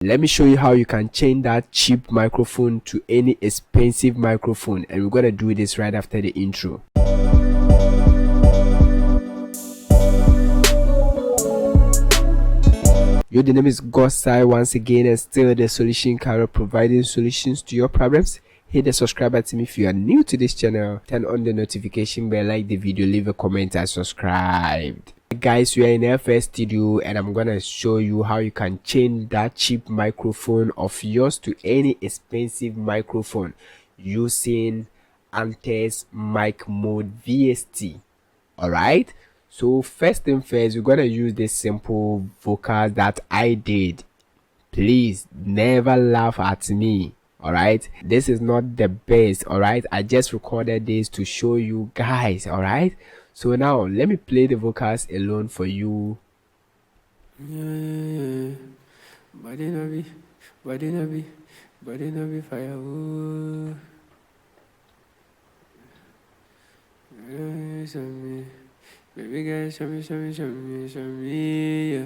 Let me show you how you can change that cheap microphone to any expensive microphone, and we're gonna do this right after the intro. Yo, the name is Gosai once again, and still the solution carrier, providing solutions to your problems. Hit the subscribe button if you are new to this channel, turn on the notification bell, like the video, leave a comment and subscribe. Guys, we are in FS Studio and I'm gonna show you how you can change that cheap microphone of yours to any expensive microphone using Antares mic mode VST. Alright, so first thing first, we're gonna use this simple vocal that I did. Please never laugh at me. Alright, this is not the best. Alright, I just recorded this to show you guys. Alright, so now let me play the vocals alone for you. Body no be firewood. Baby girl, show me, yeah.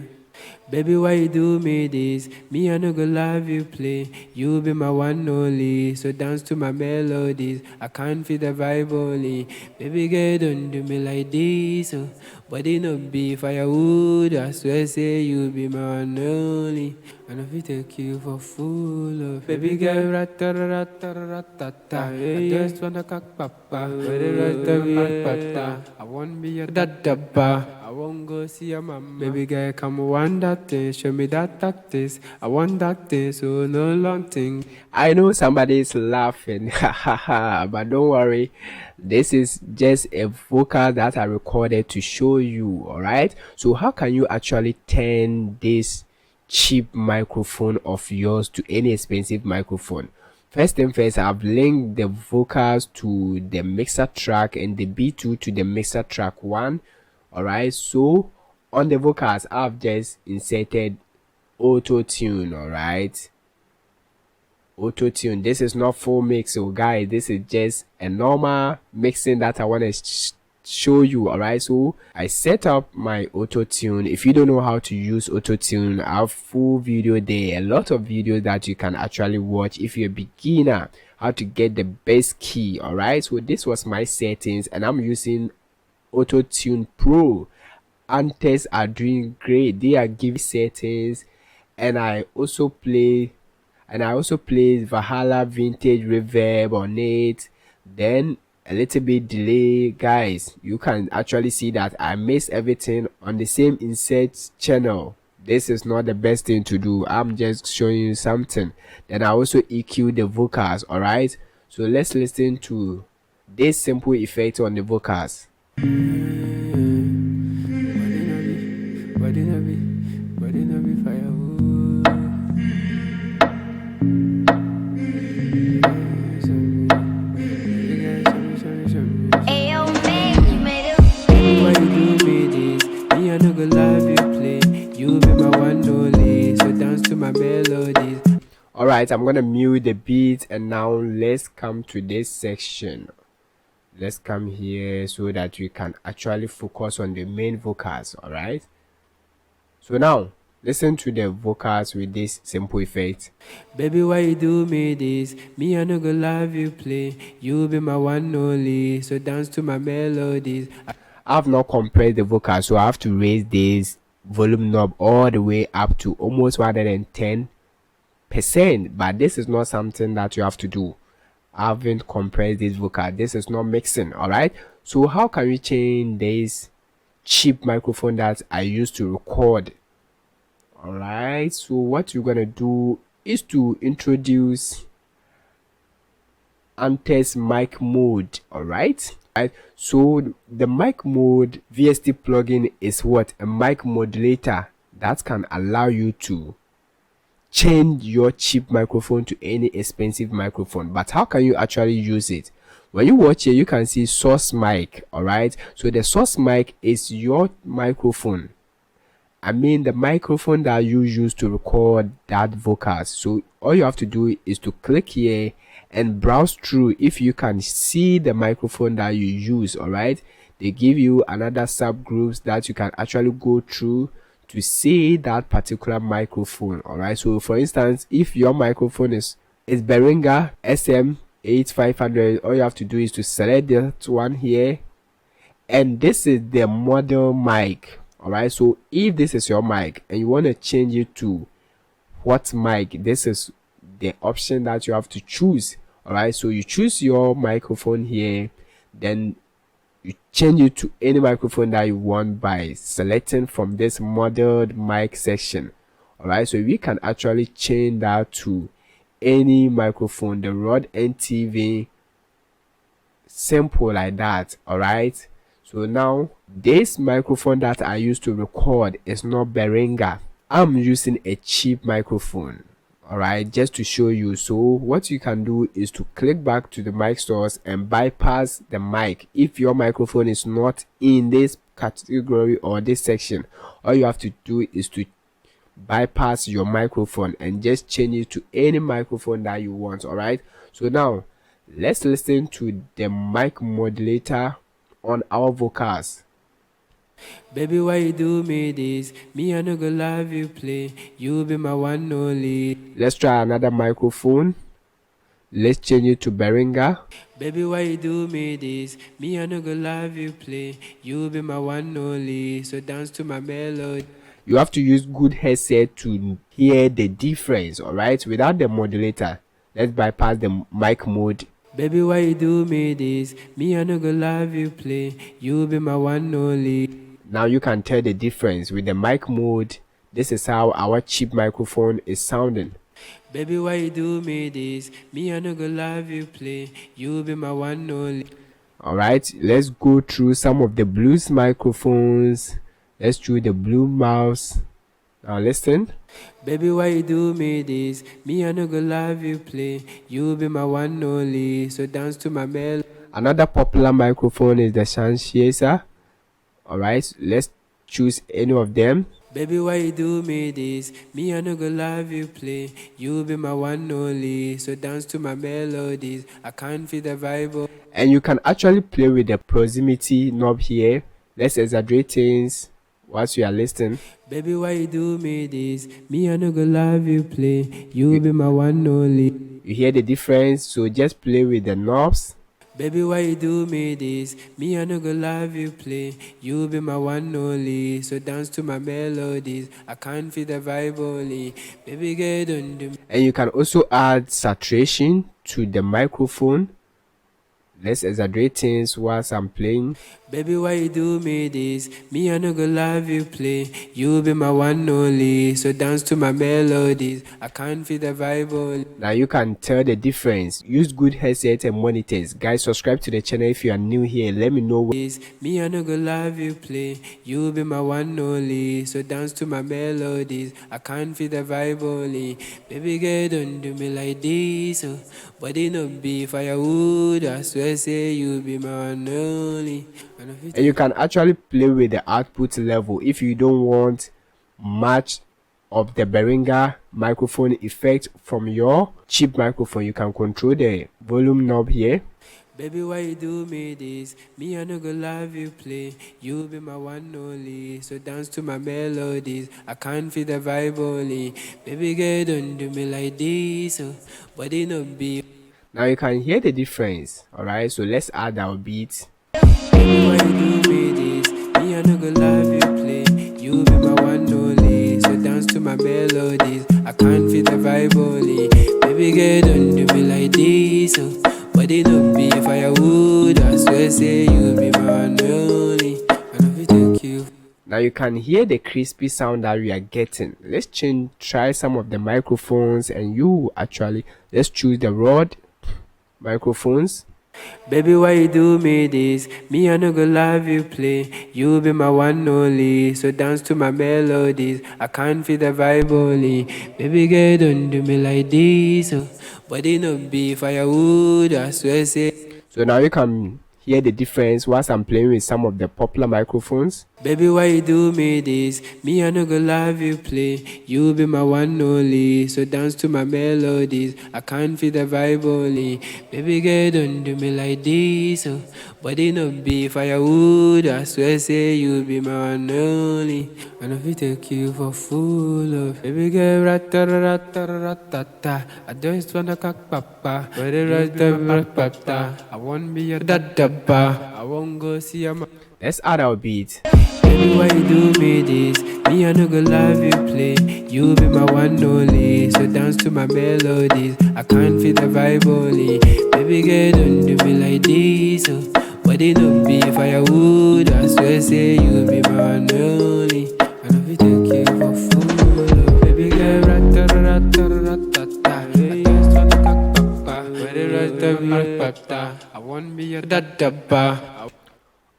Baby, why you do me this? Me, I no go love you play. You be my one only, so dance to my melodies. I can't feel the vibe only. Baby girl, don't do me like this. Oh. Body no be firewood. I swear, say you be my one only. And if you take you for fool, oh. Baby girl, rat-ta-rat-ta-rat-ta-ta. I just wanna cock papa. I won't be your dadaba. I won't go see your mama. Baby girl, come one that thing, show me that tactics. I want that thing, so no long thing. I know somebody is laughing, but don't worry. This is just a vocal that I recorded to show you. Alright, so how can you actually turn this cheap microphone of yours to any expensive microphone? First thing first, I've linked the vocals to the mixer track and the B2 to the mixer track 1. Alright, so on the vocals I've just inserted auto-tune. Alright, auto-tune. This is not full mix, so guys, this is just a normal mixing that I want to show you. Alright, so I set up my auto-tune. If you don't know how to use auto-tune, I have full video there, a lot of videos that you can actually watch if you're a beginner, how to get the best key. Alright, so this was my settings and I'm using auto-tune pro. Antares are doing great, they are giving settings, and I also play Valhalla vintage reverb on it, then a little bit delay. Guys, you can actually see that I mix everything on the same insert channel. This is not the best thing to do, I'm just showing you something. Then I also EQ the vocals. Alright, so let's listen to this simple effect on the vocals. Body no be firewood. Ayo, man, you made it. Why you do me this? Me, I no go love you play. You be my one only, so dance to my melodies. Alright, I'm gonna mute the beat, and now let's come to this section. Let's come here so that we can actually focus on the main vocals. Alright, so now listen to the vocals with this simple effect. Baby, why you do me this? Me, I no go love you play. You be my one only, so dance to my melodies. I have not compressed the vocal, so I have to raise this volume knob all the way up to almost 110%, but this is not something that you have to do. I haven't compressed this vocal, this is not mixing. Alright, so how can we change this cheap microphone that I used to record? Alright, so what you're gonna do is to introduce Antares mic mode. Alright, so the mic mode VST plugin is what? A mic modulator that can allow you to change your cheap microphone to any expensive microphone. But how can you actually use it? When you watch here, you can see source mic. Alright, so the source mic is your microphone. I mean the microphone that you use to record that vocals. So all you have to do is to click here and browse through if you can see the microphone that you use. Alright, they give you another subgroups that you can actually go through to say that particular microphone. All right, so for instance, if your microphone is Behringer SM8500, all you have to do is to select that one here, and this is the model mic. All right, so if this is your mic and you want to change it to what mic, this is the option that you have to choose. All right, so you choose your microphone here, then you change it to any microphone that you want by selecting from this modeled mic section. All right, so we can actually change that to any microphone, the Rode NTV, simple like that. All right, so now this microphone that I used to record is not Behringer. I'm using a cheap microphone. All right, just to show you. So what you can do is to click back to the mic source and bypass the mic. If your microphone is not in this category or this section, all you have to do is to bypass your microphone and just change it to any microphone that you want. All right, so now let's listen to the mic modulator on our vocals. Baby, why you do me this? Me, I no go love you play. You be my one only. Let's try another microphone. Let's change it to Behringer. Baby, why you do me this? Me, I no go love you play. You be my one only. So dance to my melody. You have to use good headset to hear the difference. All right, without the modulator. Let's bypass the mic mode. Baby, why you do me this? Me, I no go love you play. You be my one only. Now you can tell the difference with the mic mode. This is how our cheap microphone is sounding. Baby, why you do me this? Me, I no go love you play. You be my one only. All right, let's go through some of the blues microphones. Let's choose the blue mouse. Now listen. Baby, why you do me this? Me, I no go love you play. You be my one only. So dance to my melody. Another popular microphone is the Shanshesa. All right, let's choose any of them. Baby, why you do me this? Me, I no go love you play. You be my one only. So dance to my melodies. I can't feel the vibe. And you can actually play with the proximity knob here. Let's exaggerate things whilst you are listening. Baby, why you do me this? Me, I no go love you play. You be my one only. You hear the difference, so just play with the knobs. Baby, why you do me this? Me, I no go love you play. You be my one only. So dance to my melodies. I can't feel the vibe only. Baby, get on the. And you can also add saturation to the microphone. Let's exaggerate things whilst I'm playing. Baby, why you do me this? Me, I no go love you play. You be my one only. So dance to my melodies. I can't feel the vibe only. Now you can tell the difference. Use good headsets and monitors. Guys, subscribe to the channel if you are new here. Let me know. Me, I no go love you play. You be my one only. So dance to my melodies. I can't feel the vibe only. Baby, girl, don't do me like this. Oh. Body no be firewood. I swear, say you be my one only. And you can actually play with the output level if you don't want much of the Behringer microphone effect from your cheap microphone. You can control the volume knob here. Baby, why you do me this? Me, I no go love you play. You be my one only. So dance to my melodies. I can't feel the vibe only. Baby, girl, don't do me like this. Oh. Body no be. Now you can hear the difference. Alright, so let's add our beats. Baby, why you do me this? Me, I no go love you play. You be my one only. So dance to my melodies. I can't feel the vibe only. Baby, girl, don't do me like this. Oh. Body no be firewood. I swear, say you be my one only. I love you, thank you. Now you can hear the crispy sound that we are getting. Let's try some of the microphones, and let's choose the Rode microphones. Baby, why you do me this? Me, I no go love you play. You be my one only. So dance to my melodies. I can't feel the vibe only. Baby, girl, don't do me like this. Oh. Body no be firewood. I swear, say. So now you can hear the difference whilst I'm playing with some of the popular microphones. Baby, why you do me this? Me, I no go love you play. You be my one only. So dance to my melodies. I can't feel the vibe only. Baby, girl, don't do me like this. Oh. Body no be firewood. I swear, say you be my one only. And if we take you for full love. Baby, girl, ratata. I just wanna cock papa. But it ratata. I won't be your dadaba. I won't go see your Let's add our beat. Baby, why you do me this? Me, I no go love you play. You be my one only. So dance to my melodies. I can't feel the vibe only. Baby girl, don't do me like this. Oh. Body no be firewood. I swear, say you be my one only. I know we take you for fool. Oh. Baby girl, ratata. I just wanna cock papa. Body ratata. I won't be your dadaba.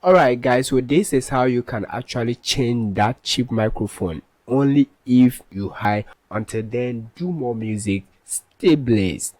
Alright guys, so this is how you can actually change that cheap microphone only if you hire. Until then, do more music, stay blessed.